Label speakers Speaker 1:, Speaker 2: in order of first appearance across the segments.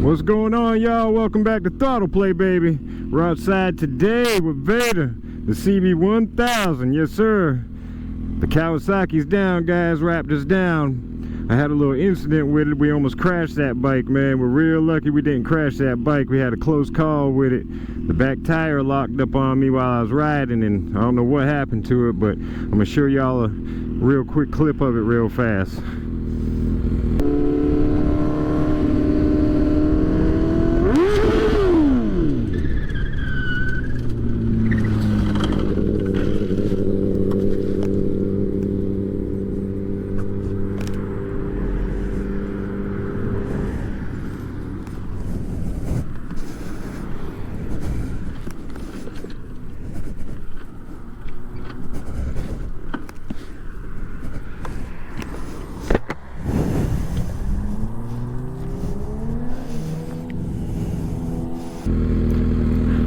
Speaker 1: What's going on, y'all? Welcome back to Throttle Play, baby. We're outside today with Vader, the CB1000. Yes, sir. The Kawasaki's down, guys. Raptor's down. I had a little incident with it. We almost crashed that bike, man. We're real lucky we didn't crash that bike. We had a close call with it. The back tire locked up on me while I was riding, and I don't know what happened to it, but I'm gonna show y'all a real quick clip of it real fast.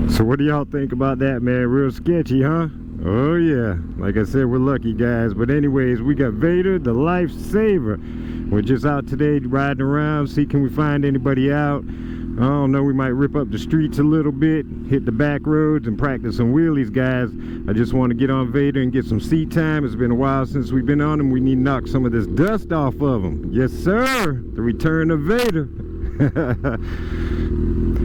Speaker 1: So what do y'all think about that, man? Real sketchy, huh? Oh yeah, like I said, we're lucky, guys. But anyways, we got Vader, the lifesaver. We're just out today riding around, see can we find anybody out. I don't know, we might rip up the streets a little bit, hit the back roads and practice some wheelies, guys. I just want to get on Vader and get some seat time. It's been a while since we've been on him. We need to knock some of this dust off of him. Yes sir, the return of Vader.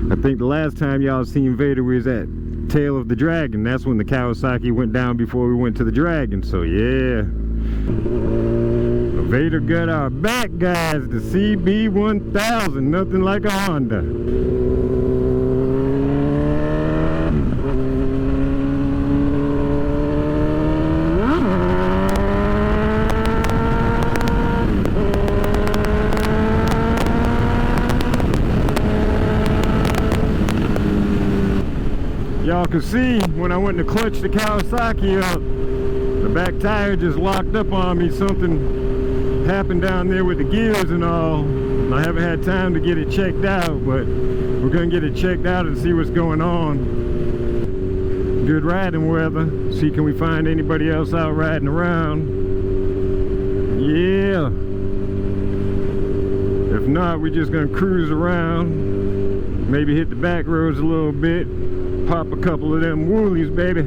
Speaker 1: I think the last time y'all seen Vader was at Tail of the Dragon. That's when the Kawasaki went down before we went to the Dragon. So yeah, Vader got our back, guys. The CB1000, nothing like a Honda. Y'all can see when I went to clutch the Kawasaki up, the back tire just locked up on me. Something happened down there with the gears and all. I haven't had time to get it checked out, but we're gonna get it checked out and see what's going on. Good riding weather. See can we find anybody else out riding around. Yeah. If not, we're just gonna cruise around, maybe hit the back roads a little bit. Pop a couple of them woolies, baby.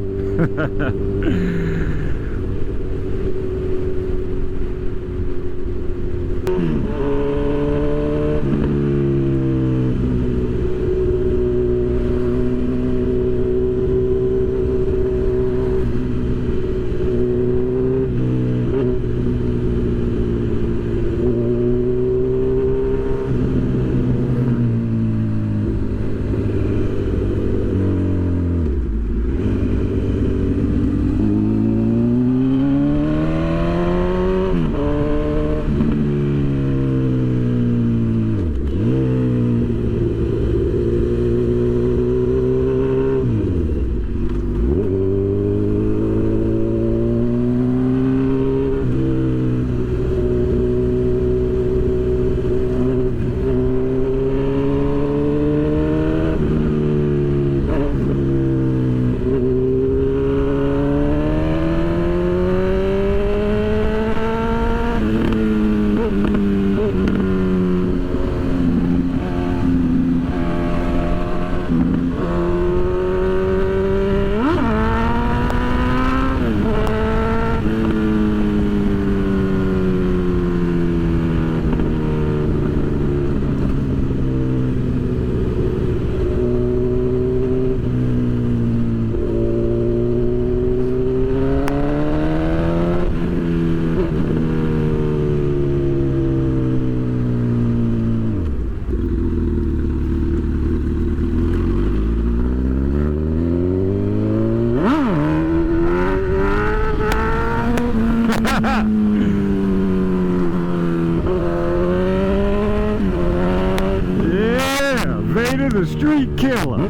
Speaker 1: Yeah, Vader the street killer.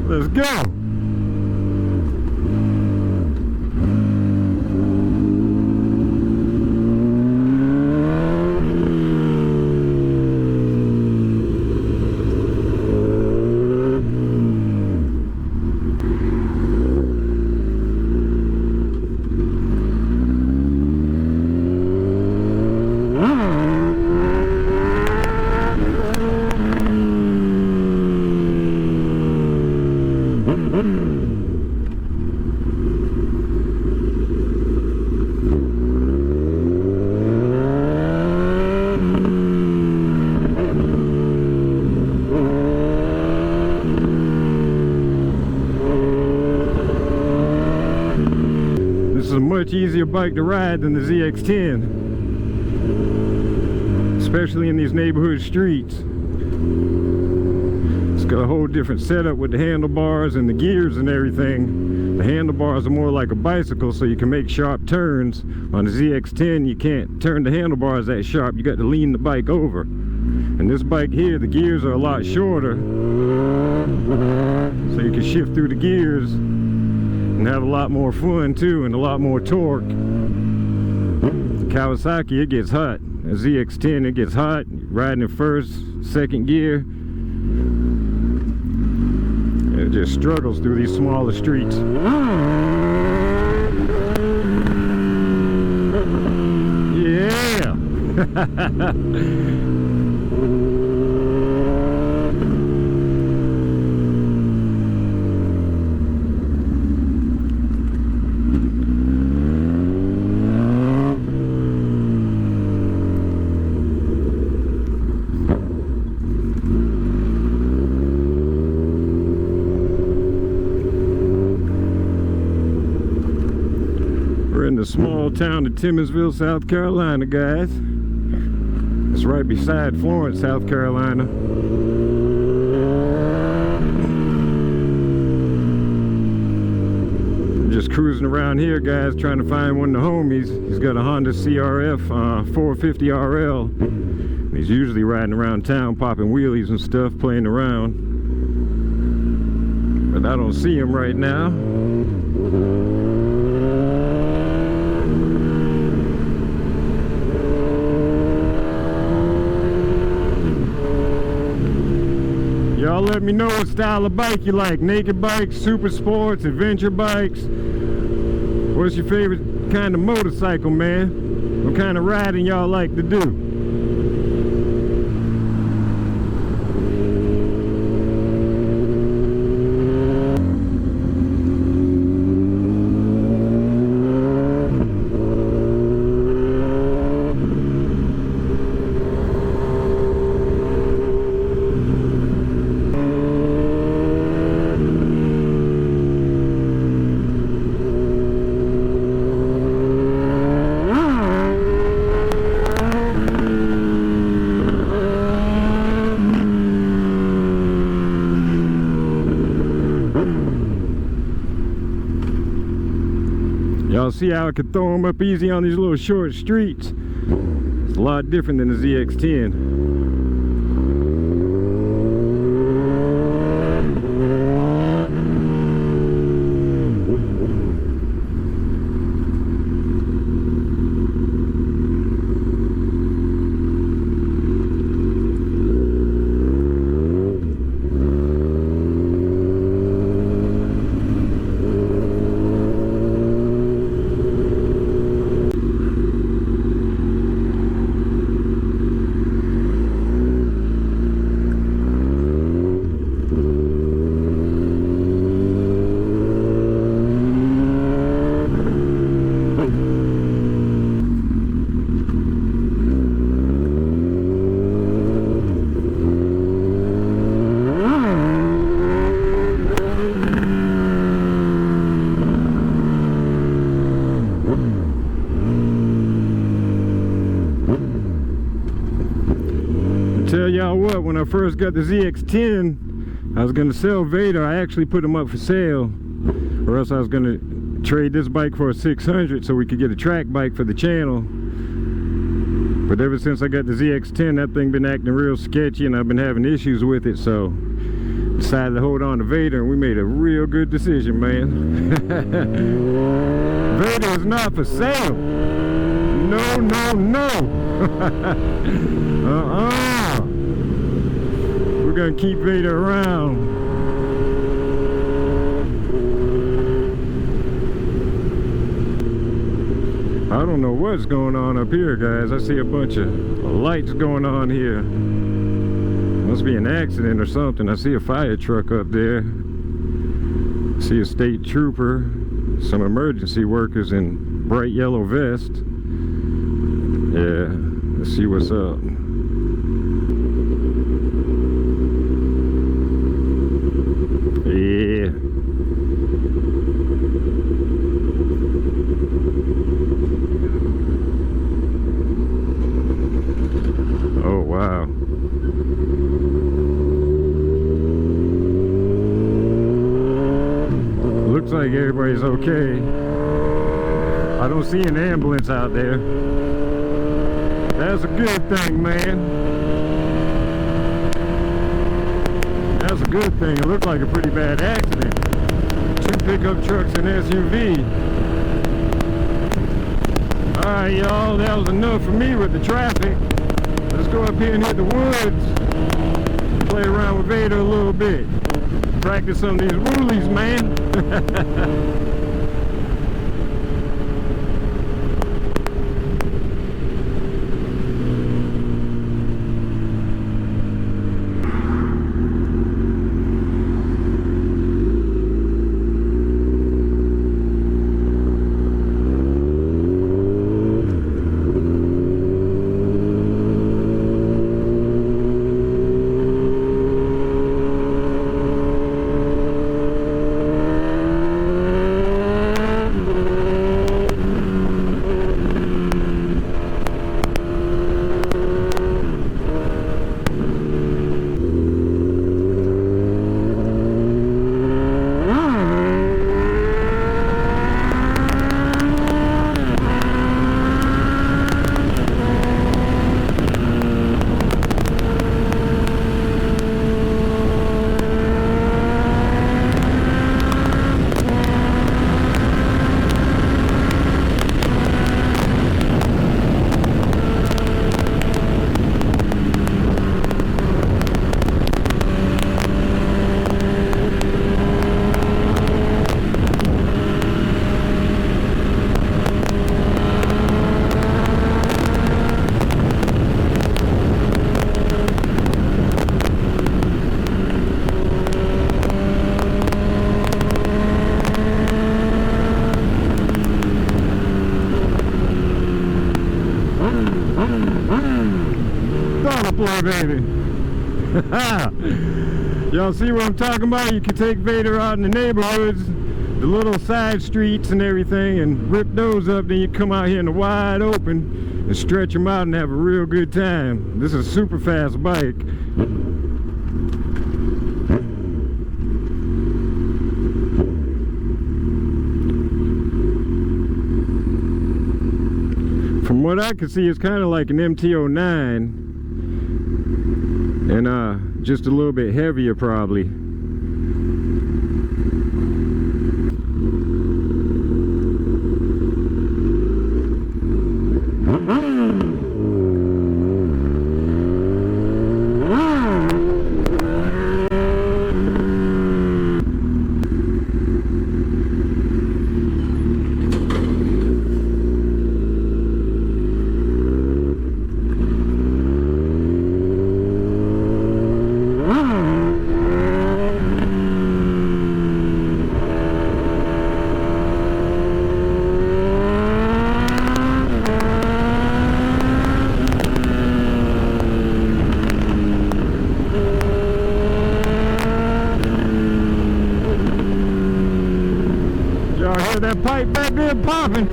Speaker 1: Let's go. much easier bike to ride than the ZX-10, especially in these neighborhood streets. It's got a whole different setup with the handlebars and the gears and everything. The handlebars are more like a bicycle, so you can make sharp turns. On the ZX-10, you can't turn the handlebars that sharp. You got to lean the bike over. And this bike here, the gears are a lot shorter, so you can shift through the gears and have a lot more fun too, and a lot more torque. The Kawasaki, it gets hot. The ZX-10, it gets hot. Riding in first, second gear, it just struggles through these smaller streets. Yeah! The small town of Timminsville, South Carolina, guys. It's right beside Florence, South Carolina. Just cruising around here, guys, trying to find one of the homies. He's got a Honda CRF 450 RL. He's usually riding around town, popping wheelies and stuff, playing around. But I don't see him right now. Y'all let me know what style of bike you like. Naked bikes, super sports, adventure bikes. What's your favorite kind of motorcycle, man? What kind of riding y'all like to do? Y'all see how I could throw them up easy on these little short streets? It's a lot different than the ZX-10. Tell y'all what, when I first got the ZX-10, I was gonna sell Vader. I actually put him up for sale, or else I was gonna trade this bike for a 600 so we could get a track bike for the channel. But ever since I got the ZX-10, that thing been acting real sketchy and I've been having issues with it, so decided to hold on to Vader, and we made a real good decision, man. Vader is not for sale. No, no, no. We're gonna keep Vader around. I don't know what's going on up here, guys. I see a bunch of lights going on here. Must be an accident or something. I see a fire truck up there. I see a state trooper, some emergency workers in bright yellow vest. Yeah, let's see what's up. Yeah. like everybody's okay. I don't see an ambulance out there. That's a good thing, man. That's a good thing. It looked like a pretty bad accident. 2 pickup trucks and SUV. Alright, y'all, that was enough for me with the traffic. Let's go up here and hit the woods. Play around with Vader a little bit. Practice some of these woolies, man. Boy, baby. Y'all see what I'm talking about? You can take Vader out in the neighborhoods, the little side streets and everything, and rip those up. Then you come out here in the wide open and stretch them out and have a real good time. This is a super fast bike. From what I can see, it's kind of like an MT-09. And just a little bit heavier probably. That pipe back there popping.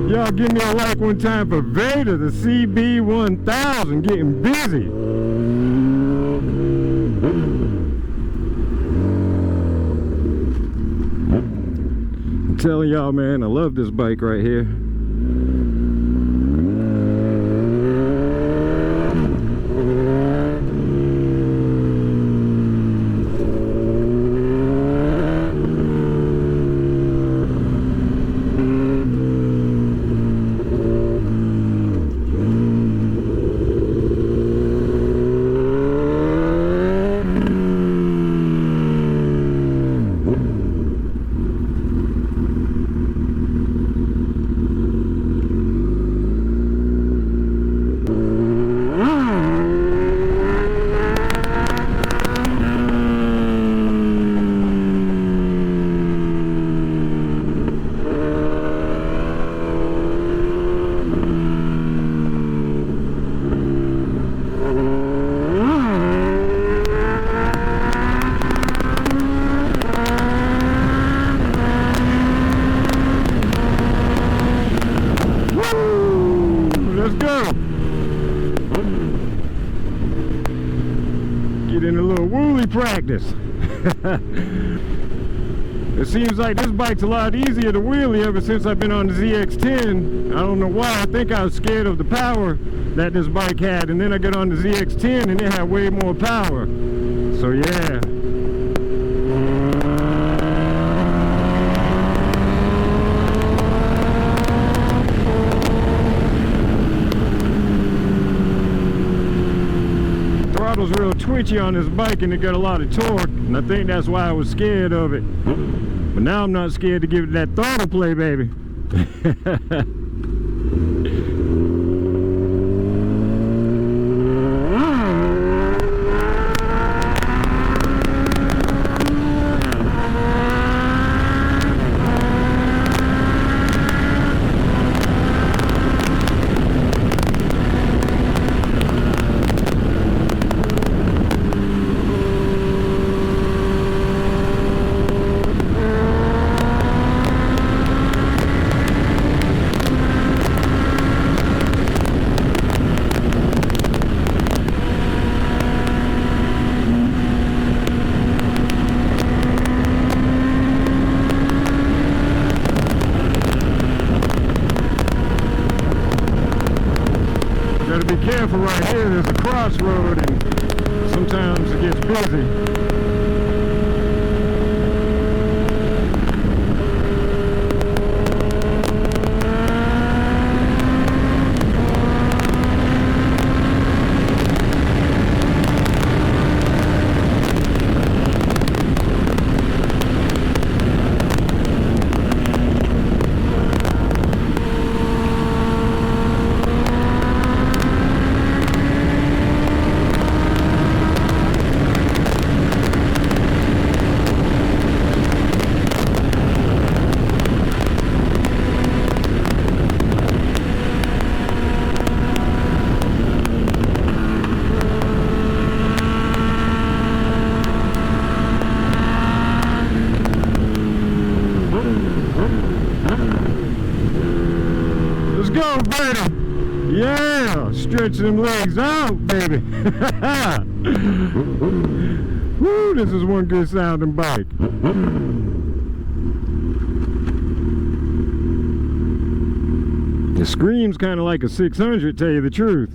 Speaker 1: Y'all give me a like one time for Vader, the CB1000, getting busy. I'm telling y'all, man, I love this bike right here. Let's go. Get in a little wooly practice. It seems like this bike's a lot easier to wheelie ever since I've been on the ZX10. I don't know why. I think I was scared of the power that this bike had, and then I got on the ZX10 and it had way more power. So yeah. Throttle's real twitchy on this bike and it got a lot of torque, and I think that's why I was scared of it. But now I'm not scared to give it that throttle play, baby. Gotta be careful right here. There's a crossroad and sometimes it gets busy. Let's go, Vader. Yeah, stretch them legs out, baby. Woo, this is one good sounding bike. It screams kind of like a 600, tell you the truth.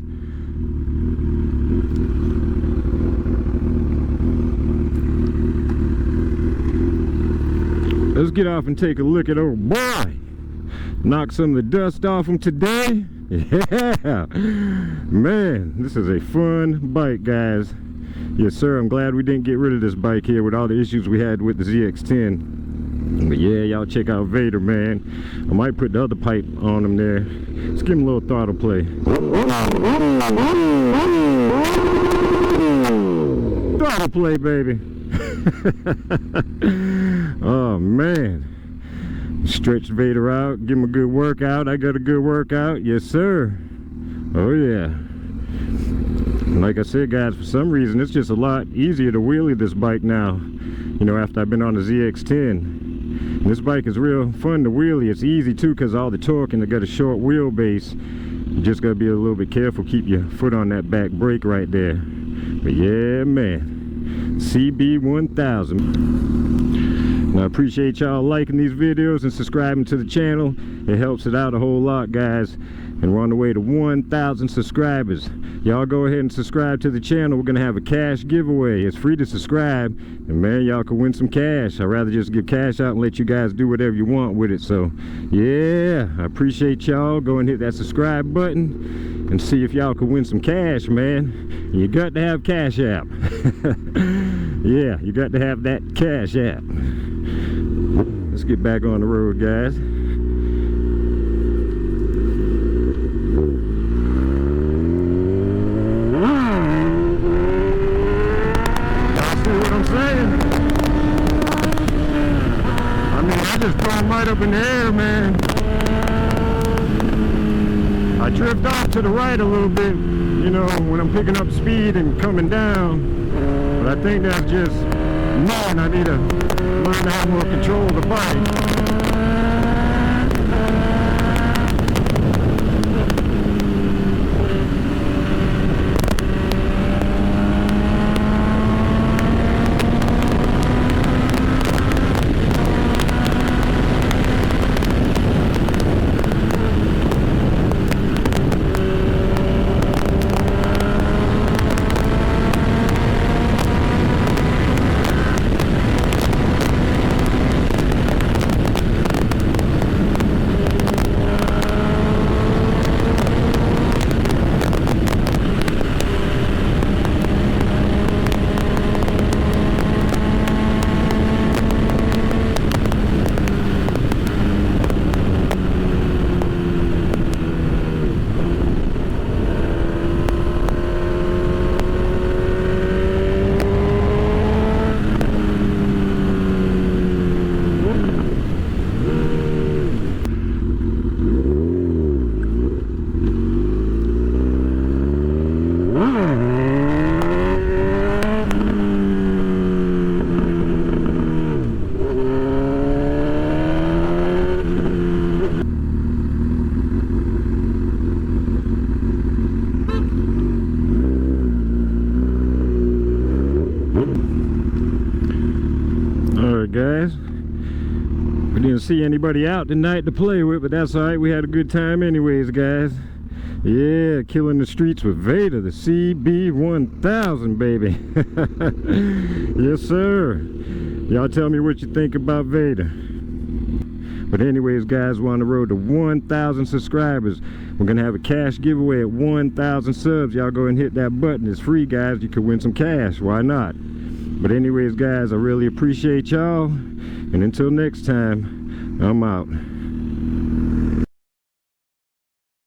Speaker 1: Let's get off and take a look at old boy. Knock some of the dust off him today. Yeah, man, this is a fun bike, guys. Yes sir, I'm glad we didn't get rid of this bike here with all the issues we had with the ZX10. But yeah, y'all check out Vader, man. I might put the other pipe on him there. Let's give him a little throttle play. Throttle play, baby. Oh man, stretch Vader out, give him a good workout. I got a good workout, yes sir. Oh yeah. Like I said, guys, for some reason it's just a lot easier to wheelie this bike now, you know, after I've been on the ZX10. And this bike is real fun to wheelie. It's easy too because all the torque, and it got a short wheelbase. You just gotta be a little bit careful, keep your foot on that back brake right there. But yeah, man, CB1000. I appreciate y'all liking these videos and subscribing to the channel. It helps it out a whole lot, guys. And we're on the way to 1,000 subscribers. Y'all go ahead and subscribe to the channel. We're gonna have a cash giveaway. It's free to subscribe, and man, y'all can win some cash. I'd rather just give cash out and let you guys do whatever you want with it. So yeah, I appreciate y'all. Go and hit that subscribe button and see if y'all can win some cash, man. You got to have Cash App. Yeah, you got to have that Cash App. Let's get back on the road, guys. Y'all see what I'm saying? I mean, I just throw them right up in the air, man. I drift off to the right a little bit, you know, when I'm picking up speed and coming down. But I think that's just me, and I need to learn to have more control of the bike. guys. We didn't see anybody out tonight to play with, but that's alright. We had a good time anyways, guys. Yeah, killing the streets with Vader, the CB1000, baby. Yes, sir. Y'all tell me what you think about Vader. But anyways, guys, we're on the road to 1,000 subscribers. We're going to have a cash giveaway at 1,000 subs. Y'all go and hit that button. It's free, guys. You could win some cash. Why not? But anyways, guys, I really appreciate y'all. And until next time, I'm out.